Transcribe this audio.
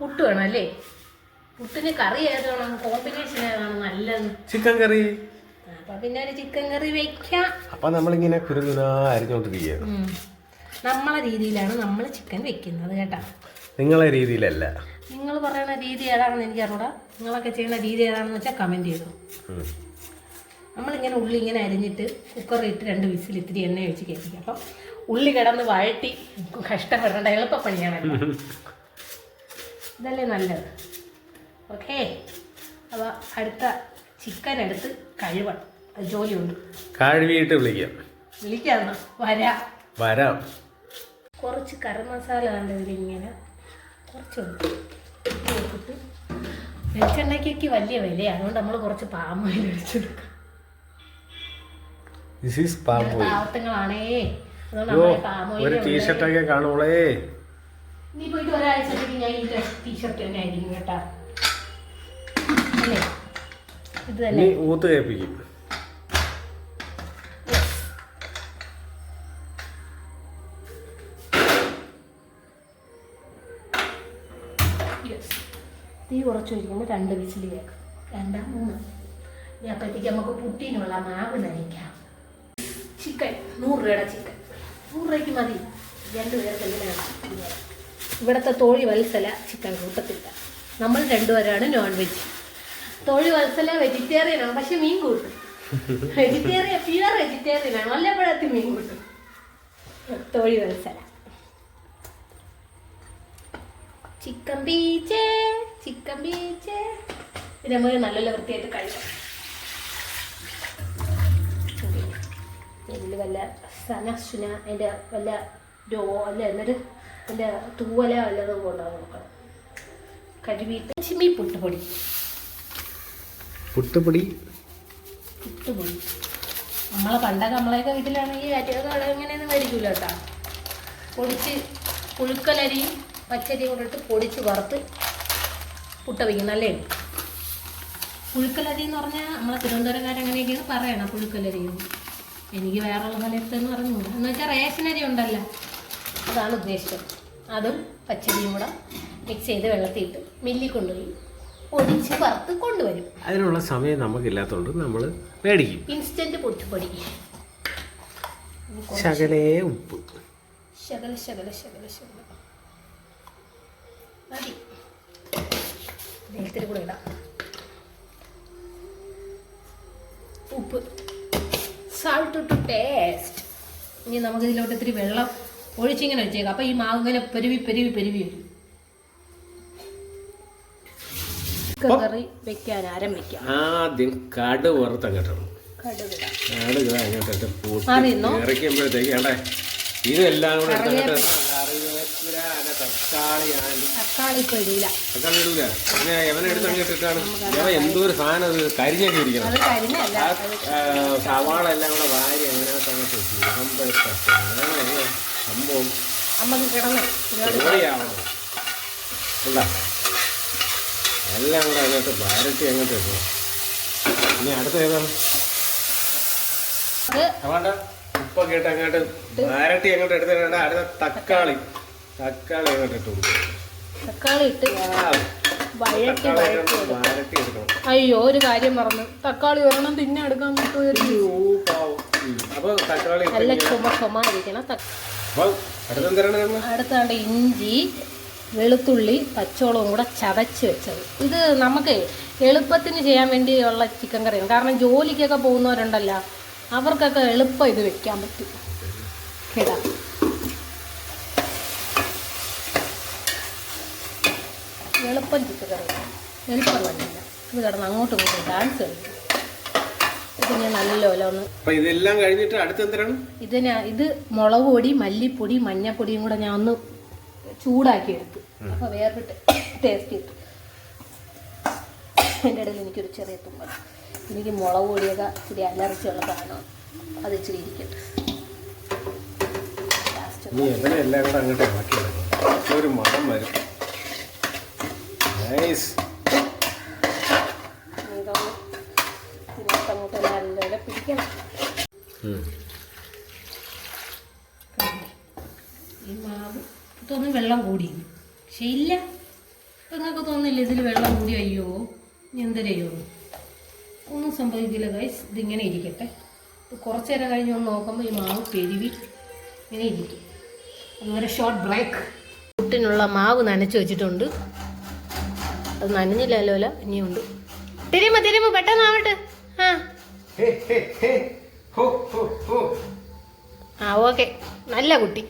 പുട്ട് വേണം അല്ലേ? പുട്ടിന് കറി ഏതാണ് കോമ്പിനേഷൻ ഏതാണ് നല്ലത്? ചിക്കൻ കറി. അപ്പൊ പിന്നെ ഒരു ചിക്കൻ കറി വെക്കാം. അപ്പൊ നമ്മളിങ്ങനെ കുരുകുനാ അരിഞ്ഞോണ്ടിരിക്കുകയാണ്. നമ്മളെ രീതിയിലാണ് നമ്മൾ ചിക്കൻ വെക്കുന്നത് കേട്ടാ, നിങ്ങളെ രീതിയിലല്ല. നിങ്ങൾ പറയുന്ന രീതി ഏതാണെന്ന് എനിക്ക് അറിഞ്ഞൂടാ. നിങ്ങളൊക്കെ ചെയ്യുന്ന രീതി ഏതാണെന്ന് വെച്ചാൽ കമന്റ് ചെയ്തു. നമ്മളിങ്ങനെ ഉള്ളി ഇങ്ങനെ അരിഞ്ഞിട്ട് കുക്കറിലിട്ട് 2 വിസിൽ ഇത്തിരി എണ്ണ ഒഴിച്ച് കയറ്റിക്കും. അപ്പം ഉള്ളി കിടന്ന് വഴറ്റി കഷ്ടപ്പെടേണ്ട എളുപ്പപ്പണിയാണ്. ഇതല്ലേ നല്ലത്. ഓക്കെ, അപ്പോൾ അടുത്ത ചിക്കൻ എടുത്ത് കഴുകണം. അത് ജോലിയുണ്ട്. കഴുകിയിട്ട് വിളിക്കാം. വരാം. കുറച്ച് കറി മസാല കണ്ടതിൽ ഇങ്ങനെ കുറച്ചുണ്ട് ഇട്ടിട്ട് വെളിച്ചെണ്ണയ്ക്ക് വലിയ വിലയാണ്. അതുകൊണ്ട് നമ്മൾ കുറച്ച് പാം ഓയിൽ ഒഴിച്ചെടുക്കാം. പാവത്തങ്ങളാണേ, ഒരു ടീഷർട്ടൊക്കെ കാണുമ്പോളേ നീ പോയിട്ട് ഒരാഴ്ചത്തേക്ക് ഞാൻ ഈ ടീഷർട്ട് തന്നെ ആയിരിക്കും കേട്ടാ. അല്ലേ, ഇത് തന്നെ ഊത്ത് കേൾപ്പിക്കും. തീ കുറച്ച് ഒഴിക്കുമ്പോൾ 2 വിസിൽ കേൾക്കും. 2 3. ഇനി അപ്പോഴത്തേക്ക് നമുക്ക് പുട്ടിനുള്ള മാവ് നനയ്ക്കാം. ചിക്കൻ 100 രൂപയുടെ ചിക്കൻ 100 രൂപയ്ക്ക് മതി. 2 പേർക്ക് എങ്ങനെയാണ്? ഇവിടുത്തെ തോഴി വത്സല ചിക്കൻ കൂട്ടത്തില്ല. നമ്മൾ 2 പേരാണ് നോൺ വെജ്. തോഴി വത്സല വെജിറ്റേറിയനാണ്, പക്ഷെ മീൻ കൂട്ടും. Vegetarian, pure വെജിറ്റേറിയനാണ്. വല്ലപ്പോഴത്തെ മീൻ കൂട്ടും തോഴി വത്സല. ചിക്കൻ ബീച്ച് ഇത് നമ്മൾ നല്ല വൃത്തിയായിട്ട് കഴിക്കാം. ഇതിൽ വല്ല സനസുന അതിൻ്റെ വല്ല അല്ല എന്നിട്ട് അതിൻ്റെ തൂവല വല്ലതും കൊണ്ടാണ് നോക്കണം. കഴുകിയിട്ട് ചിമ്മി പുട്ടുപൊടി നമ്മളെയൊക്കെ വീട്ടിലാണെങ്കിൽ അരിയൊക്കെ എങ്ങനെയൊന്നും മേടിക്കില്ല കേട്ടോ. പൊടിച്ച് പുഴുക്കലരിയും പച്ചരിയും കൊണ്ടിട്ട് പൊടിച്ച് വറുത്ത് പുട്ട വയ്ക്കും. നല്ലേ പുഴുക്കലരി എന്ന് പറഞ്ഞാൽ നമ്മളെ തിരുവനന്തപുരംകാരെങ്ങനെയൊക്കെയാണ് പറയണം പുഴുക്കലരിയും. എനിക്ക് വേറെയുള്ള സ്ഥലത്തെന്ന് പറഞ്ഞുകൂടാ. എന്ന് വെച്ചാൽ റേഷനരി ഉണ്ടല്ലോ, അതാണ് ഉദ്ദേശം. അതും പച്ചരിയും കൂടെ മിക്സ് ചെയ്ത് വെള്ളത്തിയിട്ട് മില്ലിൽ കൊണ്ടുപോയി പൊടിച്ച് വറുത്ത് കൊണ്ടുവരും. അതിനുള്ള സമയം നമുക്കില്ലാത്തതുകൊണ്ട് നമ്മൾ മേടിക്കും. ഇൻസ്റ്റന്റ് പുട്ടുപൊടി, ശകലേ ഉപ്പ്, ശകല മതി. വെള്ളത്തിൽ കൂടെ ഇടാം. ഉപ്പ്, സാൾട്ട് ടു ടേസ്റ്റ്. ഇനി നമുക്ക് ഇതിലോട്ട് ഇത്തിരി വെള്ളം ഒഴിച്ചിങ്ങനെ വെച്ചേക്കാം. അപ്പം ഈ മാവ് ഇങ്ങനെ പെരുവി വരും. കറി വെക്കാൻ ആരംഭിക്കാം. ആദ്യം കടുക് വറുത്തങ്ങോട്ടാണ്. ഇറക്കുമ്പോഴത്തേക്ക് വേണ്ടേ ഇതെല്ലാം കൂടെ തക്കാളി ഇടൂല. പിന്നെ എവനെടുത്ത് അങ്ങോട്ടിട്ടാണ് എന്തോ ഒരു സാധനം അത് കരിഞ്ഞൊക്കെ ഇരിക്കണം. സവാള എല്ലാം കൂടെ വാരി അതിനകത്ത് അങ്ങോട്ട് സംഭവം ജോലിയാവണം. എന്താ എല്ലാം കൂടെ അങ്ങോട്ട് വരട്ടി അങ്ങോട്ട് വെക്കണം. ഇനി അടുത്ത ഏതാണ്? ഉപ്പൊക്കെ ഇട്ട് അങ്ങോട്ട് വരട്ടി അങ്ങോട്ട് എടുത്തിട്ട് അടുത്ത തക്കാളി അങ്ങോട്ട് ഇട്ട് കൊടുക്കും. തക്കാളി ഇട്ട് വരട്ടി എടുക്കണം. അയ്യോ, ഒരു കാര്യം പറഞ്ഞു, തക്കാളി ഒരെണ്ണം പിന്നെ എടുക്കാൻ പറ്റുമോ? അപ്പൊ തക്കാളി നല്ല ചുമയിരിക്കണം. അടുത്താണ്ട് ഇഞ്ചി, വെളുത്തുള്ളി, പച്ചമുളകും കൂടെ ചതച്ച് വെച്ചത്. ഇത് നമുക്ക് എളുപ്പത്തിന് ചെയ്യാൻ വേണ്ടിയുള്ള ചിക്കൻ കറിയാണ്. കാരണം ജോലിക്കൊക്കെ പോകുന്നവരുണ്ടല്ലോ, അവർക്കൊക്കെ എളുപ്പം ഇത് വെക്കാൻ പറ്റും കേട്ടാ. എളുപ്പം ചിക്കൻ കറി എളുപ്പം വേണ്ടില്ല. ഇത് കിടന്ന് അങ്ങോട്ടും ഇങ്ങോട്ടും ഡാൻസ് കളിക്കും. ഇത് ഞാൻ നല്ലപോലെ ഒന്ന് ഇതെല്ലാം കഴിഞ്ഞിട്ട് അടുത്ത് എന്തിനാണ് ഇത് മുളക് പൊടി, മല്ലിപ്പൊടി, മഞ്ഞപ്പൊടിയും കൂടെ ഞാൻ ഒന്ന് ചൂടാക്കി എടുത്തു. അപ്പോൾ വേറിട്ട് ടേസ്റ്റ് കിട്ടും. അതിൻ്റെ ഇടയിൽ എനിക്കൊരു ചെറിയ തുമ്മൽ. എനിക്ക് മുളക് പൊടിയൊക്കെ ഇച്ചിരി അലർജിയുള്ള സാധനമാണ്. അത് ഇച്ചിരി ഇരിക്കട്ടെ. എല്ലാം കൂടെ അങ്ങോട്ട് ഒരു മണം വരും. ഇതിനകത്തങ്ങോട്ട് നല്ലപോലെ പിടിക്കണം. ഈ മാവ് ഇതൊന്നും വെള്ളം കൂടി പക്ഷെ ഇല്ല, തോന്നുന്നില്ല ഇതിൽ വെള്ളം കൂടി അയ്യോ ഇനി എന്തരയ്യോ ഒന്നും സംഭവിക്കില്ല ഗൈസ്. ഇതിങ്ങനെ ഇരിക്കട്ടെ. കുറച്ച് നേരം കഴിഞ്ഞ് ഒന്ന് നോക്കുമ്പോൾ ഈ മാവ് പെരുവി ഇങ്ങനെ ഇരിക്കും. അതുവരെ ഷോർട്ട് ബ്രേക്ക്. പുട്ടിനുള്ള മാവ് നനച്ച് വെച്ചിട്ടുണ്ട്. അത് നനഞ്ഞില്ലല്ലോ, ഇനിയുണ്ട്. തിരുമ്പ് പെട്ടെന്നാവട്ടെ. ആ ഓക്കെ, നല്ല കുട്ടി.